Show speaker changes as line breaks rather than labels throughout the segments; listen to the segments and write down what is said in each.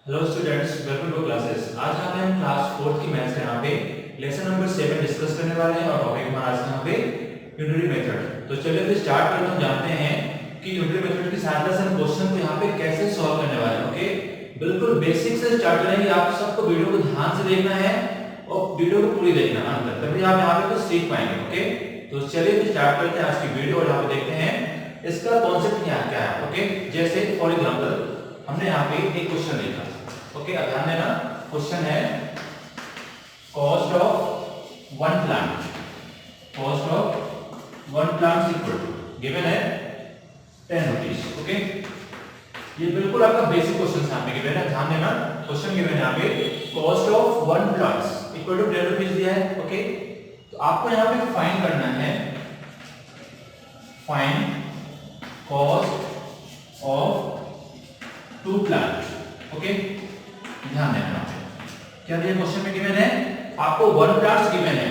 Hello students, welcome to classes. आज यहाँ पे हम क्लास 4 की मैथ्स का यहाँ पे लेसन नंबर 7 डिस्कस करने वाले हैं और टॉपिक हमारा आज यहाँ पे यूनिटरी मेथड। तो चलिए फिर स्टार्ट करते हैं। जानते हैं कि यूनिटरी मेथड की सहायता से हम क्वेश्चन को यहाँ पे कैसे सॉल्व करने वाले हैं। ओके, बिल्कुल बेसिक से स्टार्ट करेंगे। आप सबको वीडियो को ध्यान से देखना है और वीडियो को पूरी देखना है अंत तक, तभी आप यहाँ पे कुछ सीख पाएंगे। ओके, तो चलिए फिर स्टार्ट करते हैं आज की वीडियो और यहाँ पे देखते हैं इसका कॉन्सेप्ट क्या है। ओके, जैसे फॉर एग्जांपल हमने यहाँ पे एक क्वेश्चन लिखा। ओके, अब ध्यान देना। क्वेश्चन है cost of one plant, cost of one plant equal to given है 10 रुपीज। ओके, ये बिल्कुल आपका बेसिक क्वेश्चन यहाँ पे गिवन है। ध्यान देना, क्वेश्चन गिवन है यहाँ पे cost of one plant equal to 10 rupees दिया है। ओके, तो आपको यहाँ पे फाइंड करना है, find cost of two plant. Okay, ध्यान देना क्या दिया क्वेश्चन में गिवन है, आपको वन प्लांट्स गिवन है।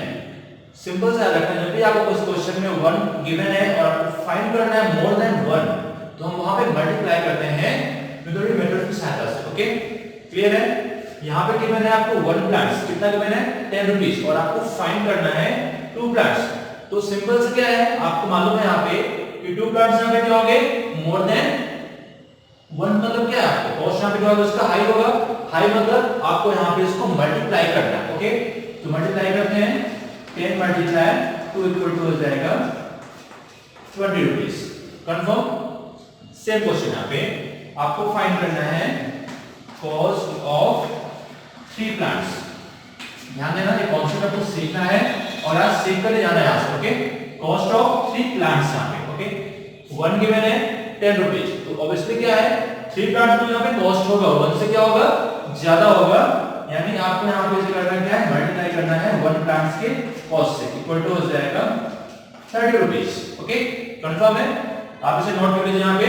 सिंपल सा रखना, जब भी आपको इस क्वेश्चन में वन गिवन है और आपको फाइंड करना है मोर देन वन, तो हम वहां पे मल्टीप्लाई करते हैं यूनिटरी मेथड की सहायता से। ओके, क्लियर है। यहां पे गिवन है आपको वन प्लांट्स, कितना गिवन है 10 रुपीस, और आपको फाइंड करना है टू प्लांट्स। तो सिंपल से क्या है, आपको मालूम है यहाँ पे कि टू प्लांट्स यहाँ पे क्या होंगे, मोर देन वन मतलब क्या है, आपको कॉस्ट यहाँ पे क्या होगा, उसका हाई होगा। हाई मतलब आपको यहाँ पे इसको मल्टीप्लाई करना है। ओके, तो मल्टीप्लाई करते हैं, 10 मल्टीप्लाई 2 इक्वल टू हो जाएगा 20 रुपीस। कंफर्म। सेम क्वेश्चन यहाँ पे आपको फाइंड करना है कॉस्ट ऑफ 3 प्लांट्स। ध्यान देना, ये कॉन्सेप्ट आपको सीखना है और आज सीख कर जाना है यहाँ से। ओके, कॉस्ट ऑफ 3 प्लांट्स यहाँ पे। ओके, वन गिवन है 10 रुपीज, तो ऑब्वियसली क्या है 3 प्लांट्स में यहाँ पे कॉस्ट होगा वन से क्या होगा, ज्यादा होगा। यानी आपको यहाँ पे करना क्या है, मल्टीप्लाई करना है वन प्लांट्स के कॉस्ट से, इक्वल टू हो जाएगा 30 रुपीज। ओके, कंफर्म है। आप इसे नोट कर लीजिए यहाँ पे।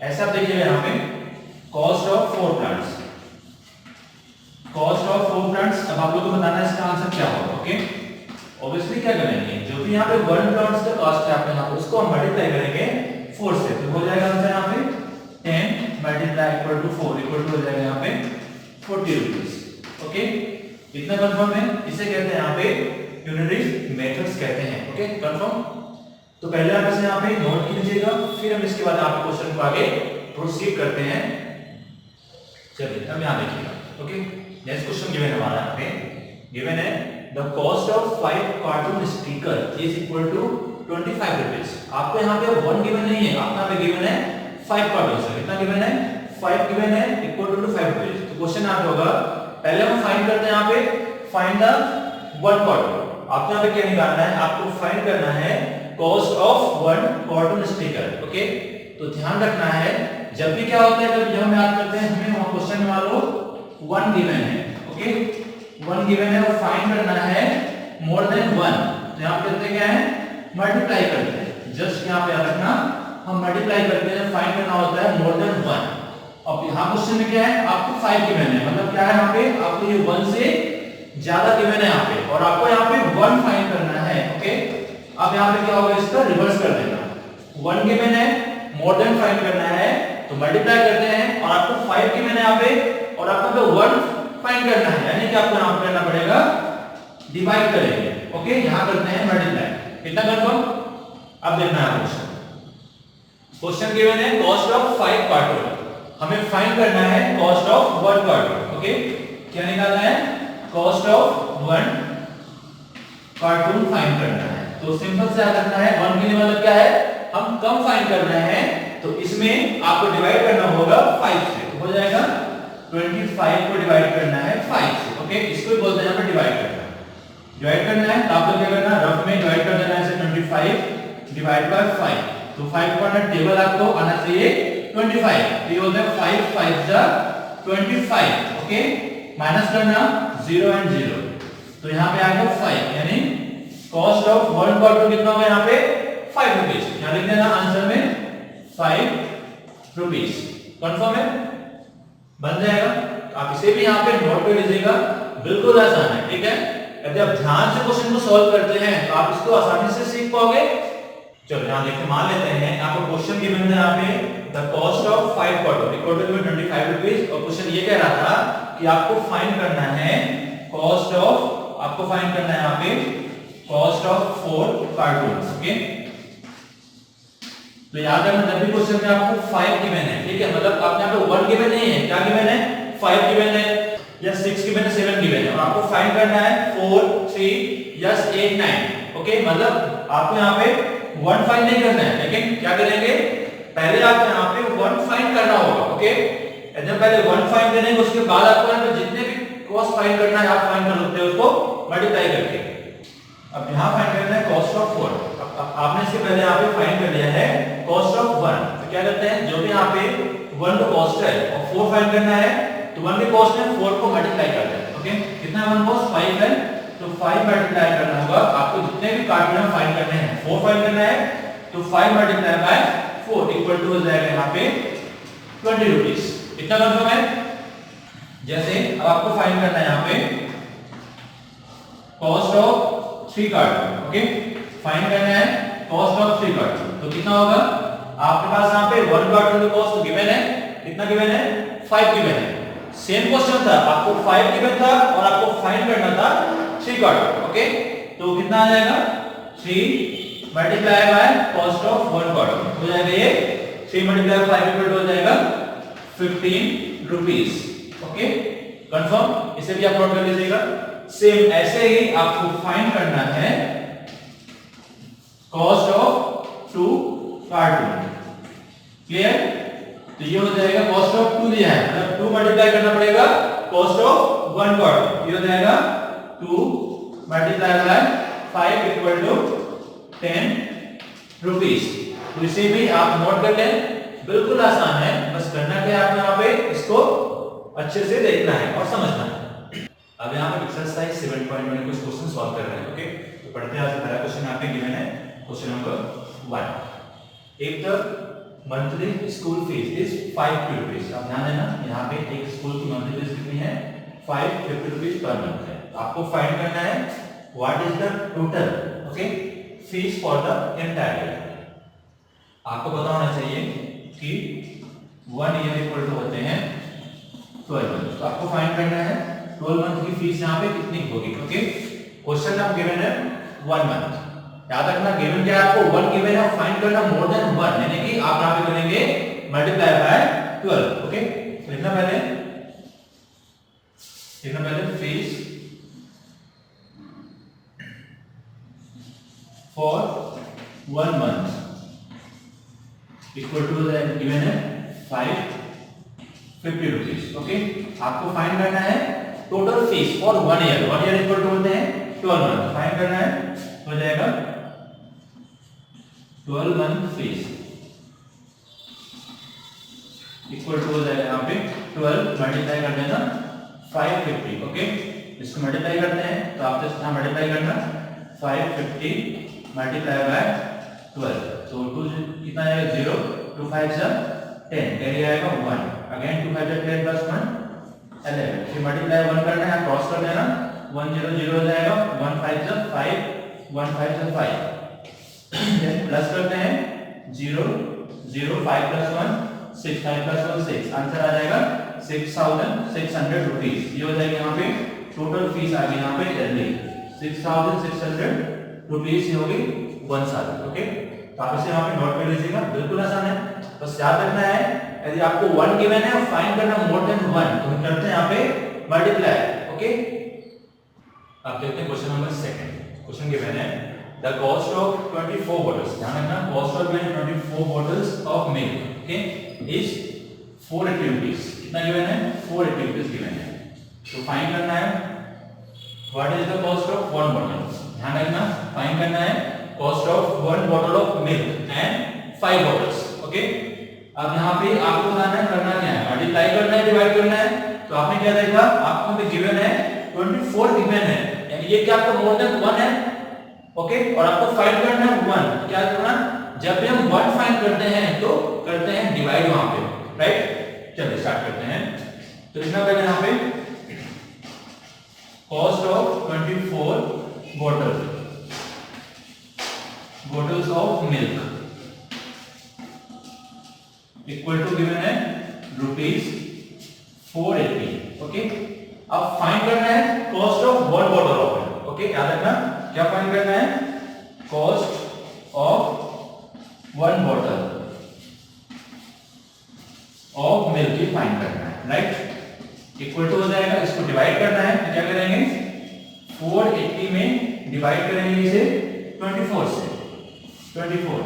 ऐसा आप देखिएगा यहाँ पे cost of 4 plants, cost of 4 plants. अब आप लोगों को बताना है इसका आंसर क्या होगा। ओके, ऑब्वियसली क्या करेंगे, जो भी यहाँ पे वन प्लांट्स का कॉस्ट है आपने यहाँ पे उसको हम मल्टीप्लाई करेंगे 4 से, तो हो जाएगा आंसर यहाँ पे 10 multiply equal to 4 equal to हो जाएगा यहाँ पे 40 रुपीस। ओके, इतना कंफर्म है। इसे कहते हैं यहाँ पे यूनिटरी मेथड्स कहते हैं। Okay, confirm. तो पहले आप इसे यहाँ पे नोट कीजिएगा, फिर हम इसके बाद आप क्वेश्चन को आगे प्रोसीड करते हैं। चलिए अब यहाँ देखिएगा। ओके, नेक्स्ट क्वेश्चन गिवन है हमारा यहाँ पे, गिवन है the cost of 5 cartoon sticker is equal to 25 rupees. आपको यहाँ पे वन गिवन नहीं है, आपको यहाँ पे गिवन है 5 कार्टून। कितना गिवन है, 5 गिवन है इक्वल टू 5 रुपीस। तो क्वेश्चन आप होगा, पहले हम फाइंड करते हैं यहाँ पे फाइंड द वन कार्टून। आपको यहाँ पे क्या निकालना है, आपको फाइंड करना है cost of one cartoon sticker. Okay, तो ध्यान रखना है जब भी क्या होता है, जब हम याद करते हैं हमें वहां क्वेश्चन में मान लो वन गिवन है। ओके, वन गिवन है और फाइंड करना है मोर देन वन, तो यहाँ पे करते क्या है, मल्टीप्लाई करते हैं। जस्ट यहाँ पे याद रखना, हम मल्टीप्लाई करते हैं, फाइंड करना होता है मोर देन वन। अब यहाँ क्वेश्चन में क्या है, आपको 5 गिवन है, मतलब क्या है यहाँ पे आपको ये 1 से ज्यादा गिवन है यहाँ पे, और आपको यहाँ पे 1 फाइंड करना है। ओके, अब यहाँ पे क्या होगा, इसका रिवर्स कर देना। 1 गिवन है, मोर देन फाइंड करना है, तो मल्टीप्लाई करते हैं, और आपको 5 गिवन है यहाँ पे और आपको 1 फाइंड करना है, यानी कि आपको यहाँ पे करना पड़ेगा डिवाइड करेंगे। ओके, यहाँ करते हैं मल्टीप्लाई। इतना कंफर्म। अब देखना है क्वेश्चन, क्वेश्चन गिवन है कॉस्ट ऑफ 5 कार्टून, हमें फाइंड करना है कॉस्ट ऑफ 1 कार्टून। ओके, क्या निकालना है, कॉस्ट ऑफ 1 कार्टून फाइंड करना है। तो सिंपल से याद रखना है, 1 के लिए मतलब क्या है, हम कम फाइंड कर रहे हैं, तो इसमें आपको डिवाइड करना होगा 5 से, तो हो जाएगा 25 को डिवाइड करना है 5 से। ओके, इसको भी बोलते हैं यहाँ पे डिवाइड करना। डिवाइड करना है तो आप लोग क्या करना, रफ में डिवाइड कर देना है, ऐसे 25 डिवाइड बाय 5, तो 5 को ना टेबल आपको आना चाहिए 25, तो ये होता है 5 5 जा 25। ओके, माइनस करना 0 एंड 0, तो यहाँ पे आ गया 5, यानी कॉस्ट ऑफ 1 कार्टून कितना होगा यहाँ पे 5 रुपीस। यहाँ लिख देना आंसर में 5 रुपीस। कंफर्म है, बन जाएगा। आप इसे भी यहाँ पे नोट कर लीजिएगा, बिल्कुल आसान है। ठीक है, यदि आप ध्यान से क्वेश्चन को सॉल्व करते हैं तो आप इसको आसानी से सीख पाओगे। चलो यहाँ देखिए, मान लेते हैं आपको क्वेश्चन गिवन है यहाँ पे the cost of 5 cartoon equal to 25 rupees, और क्वेश्चन ये कह रहा था कि आपको फाइंड करना है कॉस्ट ऑफ, आपको फाइंड करना है यहाँ पे कॉस्ट ऑफ 4 कार्टून्स। ओके, तो याद रखना जब भी क्वेश्चन में आपको 5 गिवन है, ठीक है, मतलब आपने यहाँ पे 1 गिवन नहीं है, क्या गिवन है, 5 गिवन है या 6 गिवन है, 7 गिवन है, और आपको फाइंड करना है 4 3 यस 8 9। ओके, मतलब आपको यहाँ पे 1 फाइंड नहीं करना है, लेकिन क्या करेंगे, पहले आपको यहाँ पे 1 फाइंड करना होगा। ओके, जब पहले 1 फाइंड करेंगे उसके बाद आपको यहाँ पे जितने भी कॉस्ट फाइंड करना है आप फाइंड कर सकते हो उसको मल्टीप्लाई करके। अब यहाँ फाइंड करना है कॉस्ट ऑफ 4, आपने इसके पहले यहाँ पे फाइंड कर लिया है कॉस्ट ऑफ 1, तो क्या करते हैं, जो भी यहाँ पे 1 का कॉस्ट है और 4 फाइंड करना है, तो 1 के कॉस्ट में 4 को मल्टीप्लाई करते हैं। ओके, कितना 1 कॉस्ट 5 है, तो 5 मल्टीप्लाई करना होगा, आपको जितने भी कार्टून फाइंड करने हैं, 4 फाइंड करना है, तो 5 मल्टीप्लाई बाय 4 इक्वल टू हो जाएगा यहाँ पे 20 रुपीस। इतना कंफर्म है। जैसे अब आपको फाइंड करना है यहाँ पे cost of 3 cartoon. Okay, find करना है कॉस्ट ऑफ 3 कार्टून, तो कितना होगा, आपके पास यहाँ पे 1 कार्टून का कॉस्ट गिवन है, कितना गिवन है, 5 गिवन है। सेम क्वेश्चन था, आपको 5 गिवन था और आपको फाइंड करना था 3 कार्टून। ओके, तो कितना आ जाएगा, 3 multiply by cost of 1 cartoon हो जाएगा, ये 3 मल्टीप्लाई 5 इक्वल टू हो जाएगा 15 रुपीस। ओके, कंफर्म, इसे भी आप नोट कर लीजिएगा। सेम ऐसे ही आपको फाइंड करना है कॉस्ट ऑफ 2 कार्टून। क्लियर, तो ये हो जाएगा कॉस्ट ऑफ 2 दिया है, मतलब 2 मल्टीप्लाई करना पड़ेगा कॉस्ट ऑफ 1 कार्टून, ये हो जाएगा 2 multiply by 5 equal to 10 rupees. तो इसे भी आप नोट कर लें, बिल्कुल आसान है, बस करना क्या है, आपको यहाँ पे इसको अच्छे से देखना है और समझना है। अब यहाँ पे एक्सरसाइज 7.1 में कुछ क्वेश्चन सॉल्व कर रहे हैं। ओके, तो पढ़ते हैं। आज पहला क्वेश्चन यहाँ पे गिवन है, question number 1। If the monthly school fees is 50 rupees. अब ध्यान देना, यहाँ पे एक स्कूल की मंथली फीस कितनी है, 550 रुपीस पर मंथ है। आपको फाइंड करना है what is the total okay fees for the entire year. आपको पता होना चाहिए कि 1 ईयर इक्वल टू होते हैं 12 मंथ। तो आपको फाइंड करना है 12 मंथ की फीस यहाँ पे कितनी होगी। ओके, क्वेश्चन अब गिवन है 1 मंथ। याद रखना गिवन क्या है, आपको 1 गिवन है, फाइंड करना मोर देन 1, यानी कि आप यहाँ पे करेंगे मल्टीप्लाई बाय 12। ओके, तो इतना पहले fees for 1 month equal to given है 550 रुपीस। ओके, आपको फाइंड करना है total fees for 1 year. 1 year equal to होते हैं 12 मंथ। फाइंड करना है, हो जाएगा 12 मंथ फीस इक्वल टू हो जाएगा यहाँ पे 12 मल्टीप्लाई कर देना 550। ओके, इसको मल्टीप्लाई करते हैं, तो आपको इसका मल्टीप्लाई करना 550 मल्टीप्लाई बाय 12, तो 2 कितना आएगा 0, 2 5 जा 10, कैरी आएगा 1, अगेन 2 5 जा 10 प्लस 1 11, फिर मल्टीप्लाई 1 करना है, क्रॉस कर देना 1 0 0 हो जाएगा, 1 5 जा 5, 1 5 जा 5, देन प्लस करते हैं 0 0 5 प्लस 1 6, 5 प्लस 1 6, आंसर आ जाएगा 6600 रुपीस। ये हो जाएगा यहाँ पे टोटल फीस आ गई यहाँ पे ईयरली 6600 रुपीस होगी 1 साल। ओके, तो आप इसे यहाँ पे नोट कर लीजिएगा, बिल्कुल आसान है, बस याद रखना है यदि आपको 1 गिवन है और फाइंड करना मोर देन 1 तो हम करते हैं यहाँ पे मल्टीप्लाई। ओके, अब देखते हैं क्वेश्चन नंबर 2। क्वेश्चन गिवन है द कॉस्ट ऑफ 24 बॉटल्स, ध्यान रखना cost of 24 bottles of milk okay is 480 rupees. कितना गिवन है, 480 रुपीस गिवन है। तो फाइंड करना है what is the cost of 1 bottle. ध्यान रखना फाइंड करना है cost of 1 bottle of milk and 5 bottles. Okay, अब यहाँ पे आपको बताना है करना क्या है, मल्टीप्लाई करना है, डिवाइड करना है। तो आपने क्या देखा, आपको भी गिवन है 24 गिवन है, यानी ये क्या आपको मोर देन 1 है। ओके, और आपको फाइंड करना है 1, क्या करना, जब भी हम 1 फाइंड करते हैं तो करते हैं डिवाइड वहां पे, राइट। चलिए स्टार्ट करते हैं। तो इतना पहले यहाँ पे cost of 24 bottles of milk equal to given है रुपीस 480। ओके, अब फाइंड करना है cost of one bottle of milk. Okay, याद रखना क्या फाइंड करना है, cost of one bottle of milk की फाइंड करना है, राइट। इक्वल टू हो जाएगा, इसको डिवाइड करना है तो क्या करेंगे, 480 में डिवाइड करेंगे इसे 24 से, 24।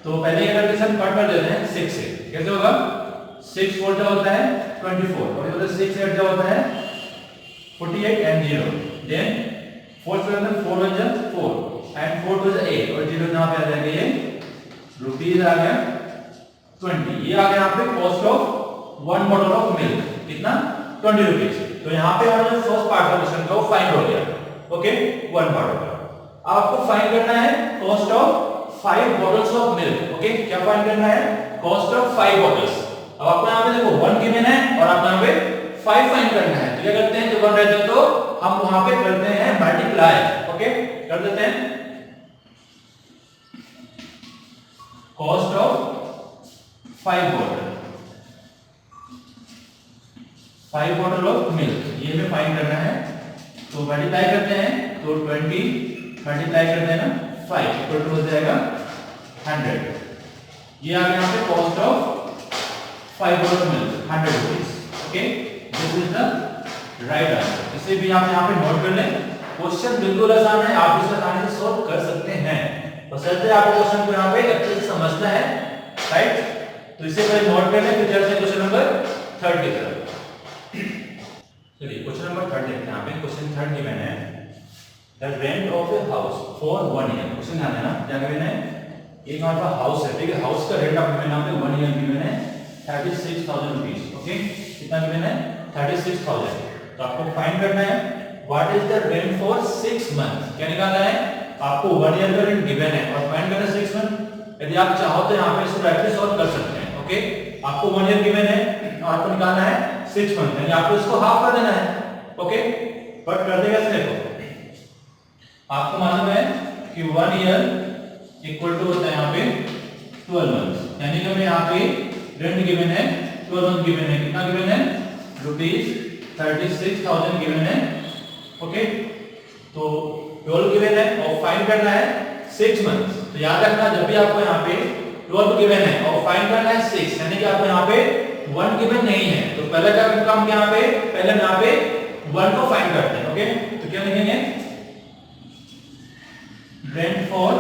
तो पहले क्या करते हैं, कट कर देते हैं 6 से, कैसे होगा, 6 4 क्या होता है 24, और इधर 6 8 क्या होता है 48 एंड 0, देन 4 से 4 1 जा 4 एंड 4 2 जा 8 और 0 यहां पे आ जाएगा, ये रुपीस आ गया 20। ये आ गया यहां पे cost of one bottle of milk, कितना 20 रुपीस। तो यहां पे हमारा जो फर्स्ट पार्ट का क्वेश्चन था वो फाइंड हो गया। ओके, वन बॉटल का आपको फाइंड करना है cost of 5 bottles of milk. Okay, क्या फाइंड करना है, कॉस्ट ऑफ 5 बॉटल्स। अब आपको यहां पे देखो 1 गिवन है और आपको यहां पे 5 फाइंड करना है, तो क्या करते हैं, जब 1 रहता है तो हम वहां पे करते हैं मल्टीप्लाई। ओके, कर देते हैं cost of 5 bottle, 5 bottle of milk, ये हमें फाइंड करना है। तो मल्टीप्लाई करते हैं, तो 20 मल्टीप्लाई करते हैं ना 5 इक्वल टू हो जाएगा 100। ये आ गया यहां पे cost of 5 bottle milk 100 rupees. Okay, this is the right answer. इसे भी आप यहां पे नोट कर लें, क्वेश्चन बिल्कुल आसान है, आप इसे आसानी से सॉल्व कर सकते हैं, बशर्ते आपको क्वेश्चन को यहां पे अच्छे से समझना है, राइट। तो इसे पहले नोट कर लें, फिर चलते हैं क्वेश्चन नंबर 3 की तरफ। चलिए क्वेश्चन नंबर 3 देखते हैं। यहाँ पे क्वेश्चन 3 गिवन है, the rent of a house for 1 year. Question ध्यान देना, क्या गिवन है, एक हमारे पास हाउस है, ठीक है, हाउस का रेंट आपको गिवन है 1 ईयर गिवन है 36,000 रुपीस। ओके, कितना गिवन है 36,000। तो आपको फाइंड करना है what is the rent for 6 month. क्या निकालना है, आपको 1 ईयर का रेंट गिवन है और फाइंड करना है 6 मंथ। यदि आप चाहो तो यहाँ पे इसको डायरेक्टली सॉल्व कर सकते हैं। ओके, आपको 1 ईयर गिवन है और आपको निकालना है 6 मंथ, यानी आपको इसको हाफ कर देना है। ओके, बट कर देगा कैसे, देखो आपको मालूम है कि 1 ईयर इक्वल टू होता है यहाँ पे 12 मंथ, यानी कि हमें यहाँ पे रेंट गिवन है 12 मंथ गिवन है, कितना गिवन है रुपीस 36,000 गिवन है। ओके, तो 12 गिवन है और फाइंड करना है 6 मंथ। तो याद रखना, जब भी आपको यहाँ पे 12 गिवन है और फाइंड करना है 6, यानी कि आपको यहाँ पे 1 गिवन नहीं है, तो पहले क्या काम किया, यहाँ पे पहले हम यहाँ पे 1 को फाइंड करते हैं। ओके, तो क्या लिखेंगे, रेंट फॉर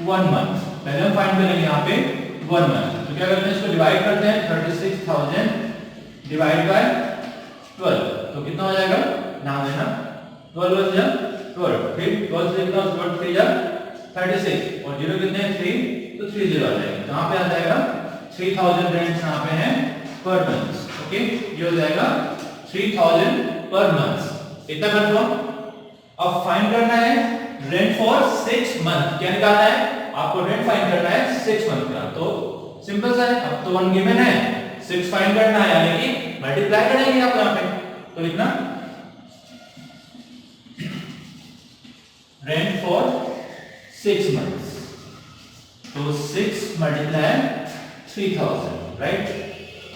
1 मंथ, पहले हम फाइंड करेंगे यहाँ पे 1 मंथ। तो क्या करते हैं, इसको डिवाइड करते हैं, 36,000 डिवाइड बाय 12, तो कितना हो जाएगा, नाम देना 12 जा 12, फिर 12 से कितना 12 3 जा 36 और 0 कितने हैं 3, तो 30 आ जाएगा। कहां पे आ जाएगा 3000 रेंट यहाँ पे है पर मंथ। ओके, ये हो जाएगा 3000 पर मंथ, इतना कंफर्म। अब फाइंड करना है रेंट फॉर 6 मंथ, क्या निकालना है, आपको रेंट फाइंड करना है 6 मंथ का। तो सिंपल सा है, अब तो 1 गिवन है, 6 फाइंड करना है, यानी कि मल्टीप्लाई करेंगे आप यहाँ पे, तो लिखना रेंट फॉर 6 मंथ्स, तो 6 मल्टीप्लाई 3000, राइट।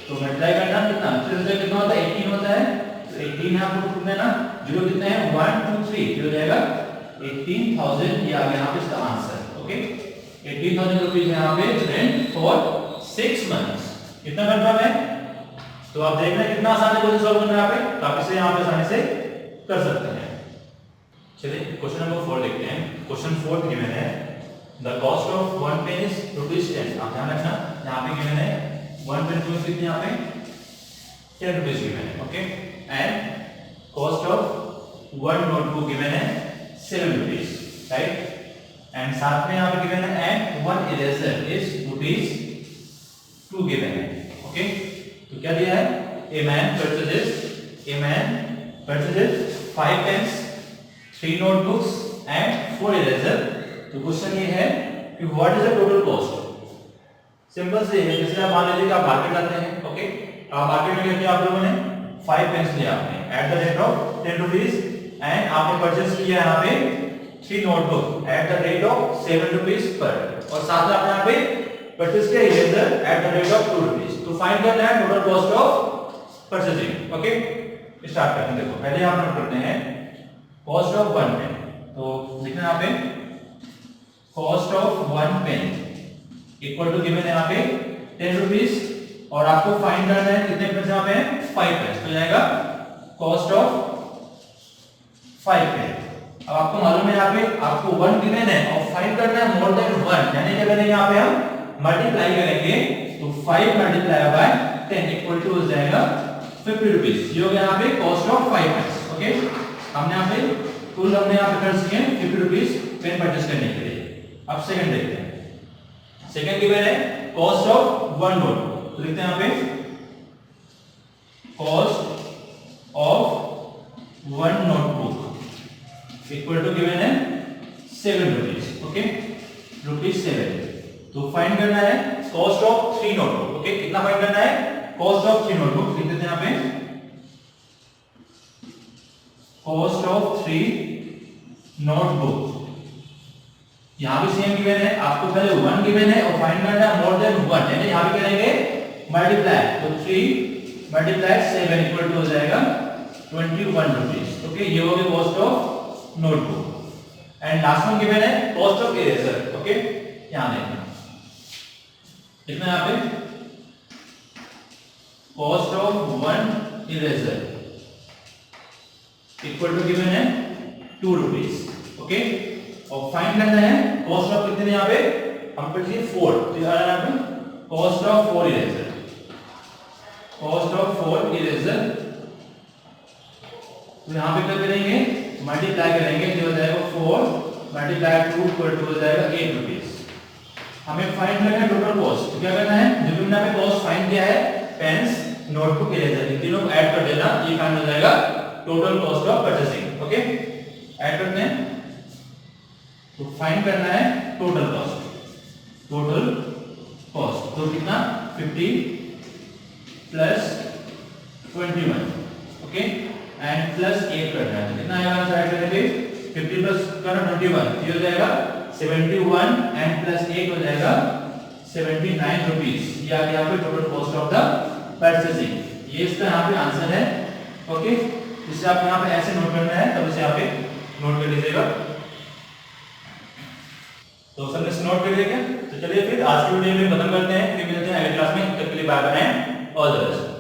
तो मल्टीप्लाई करना कितना, 3 से कितना होता है 18 होता है, तो 18 है आपको ढूंढना है ना, 0 कितने हैं 1 2 3, हो जाएगा 18,000, ये आ गया यहाँ पे इसका आंसर। ओके, 18,000 रुपीस यहाँ पे रेंट फॉर 6 मंथ्स, कितना कंफर्म है। तो आप देखना कितना आसान है क्वेश्चन सॉल्व करना यहाँ पे, तो आप इसे यहाँ पे आसानी से कर सकते हैं। चलिए क्वेश्चन नंबर 4 देखते हैं। क्वेश्चन 4 गिवन है, the cost of 1 pen is ₹10। आप ध्यान रखना, यहाँ पे गिवन है 1 पेन की कितनी, यहाँ पे 10 रुपीस गिवन है। Okay, and cost of 1 notebook given है 7 रुपीस, राइट। एंड साथ में यहाँ पे गिवन है एंड 1 इरेजर इज ₹2 गिवन है। ओके, तो क्या दिया है, a man purchases 5 pens 3 notebooks and 4 eraser. तो क्वेश्चन ये है कि what is the total cost. Simple से है, जैसे आप मान लीजिए कि आप मार्केट आते हैं। ओके, आप मार्केट में गए, आप लोगों ने 5 पेन्स लिया आपने at the rate of 10 rupees and आपने परचेज किया यहाँ पे 3 notebook at the rate of 7 rupees पर, और साथ में आपने यहाँ पे परचेज किया eraser at the rate of 2 rupees. तो फाइंड करना है total cost of purchasing. Okay, start करते हैं। देखो पहले आप नोट करते हैं कॉस्ट ऑफ 1 पेन। तो लिखना यहाँ पे cost of 1 pen equal to given है यहाँ पे 10 रुपीज, और आपको फाइंड करना है कितने पेन यहाँ पे 5 पेन, तो जाएगा कॉस्ट ऑफ 5 पेन। अब आपको मालूम है यहाँ पे आपको 1 गिवन है और फाइंड करना है मोर देन 1, यानी क्या करेंगे यहाँ पे हम मल्टीप्लाई करेंगे, तो 5 मल्टीप्लाई बाय 10 इक्वल टू हो जाएगा 50 रुपीज। ये हो गया यहाँ पे कॉस्ट ऑफ 5 पेन। ओके, हमने यहाँ पे कुल हमने यहाँ पे खर्च किए 50 रुपीज पेन परचेस करने के लिए। अब सेकंड देखते हैं। सेकंड गिवन है कॉस्ट ऑफ 1 नोट, तो लिखते हैं यहाँ पे cost of 1 notebook equal to given है 7 रुपीज। ओके, ₹7। तो फाइंड करना है कॉस्ट ऑफ 3 नोटबुक। ओके, कितना फाइंड करना है कॉस्ट ऑफ 3 नोटबुक, लिख देते हैं यहाँ पे कॉस्ट ऑफ 3 नोटबुक। यहां भी सेम गिवन है, आपको पहले 1 गिवन है और फाइंड करना है मोर देन 1, यानी यहां भी करेंगे मल्टीप्लाई, तो 3 मल्टीप्लाई 7 इक्वल टू हो जाएगा 21 रुपीज। ओके, ये हो गया cost of notebook. And last one given है कॉस्ट ऑफ इरेजर। ओके, यहां देखना लिखना यहां पे cost of 1 eraser equal to given है 2 रुपीज। ओके, और फाइंड करना है कॉस्ट ऑफ कितने यहाँ पे हम पे 4, तो यहाँ पे cost of 4 eraser, cost of 4 eraser. तो यहाँ पे क्या करेंगे मल्टीप्लाई करेंगे, जो हो जाएगा 4 मल्टीप्लाई 2 इक्वल टू हो जाएगा 8 रुपीज। हमें फाइंड करना है टोटल कॉस्ट, तो क्या करना है जो हमने यहाँ पे कॉस्ट फाइंड किया है पेन्स नोटबुक इरेजर, इन तीनों को ऐड कर देना, ये फाइंड हो जाएगा total cost of purchasing. Okay, add करते हैं, तो फाइंड करना है टोटल कॉस्ट, टोटल कॉस्ट तो कितना 50 प्लस 21। ओके, एंड प्लस 8 करना है, तो कितना आएगा साइड करने पे 50 प्लस करना 21, ये हो जाएगा 71 एंड प्लस 8 हो जाएगा 79 रुपीज। ये आ गया यहाँ पे total cost of the purchasing. ये इसका यहाँ पे आंसर है। ओके, इसे आप यहाँ पे ऐसे नोट करना है, तब इसे यहाँ पे नोट कर लीजिएगा। तो सबने इसे नोट कर लिया क्या? तो चलिए फिर आज की वीडियो में खत्म करते हैं, फिर मिलते हैं अगली क्लास में। तब के लिए bye bye, all the best.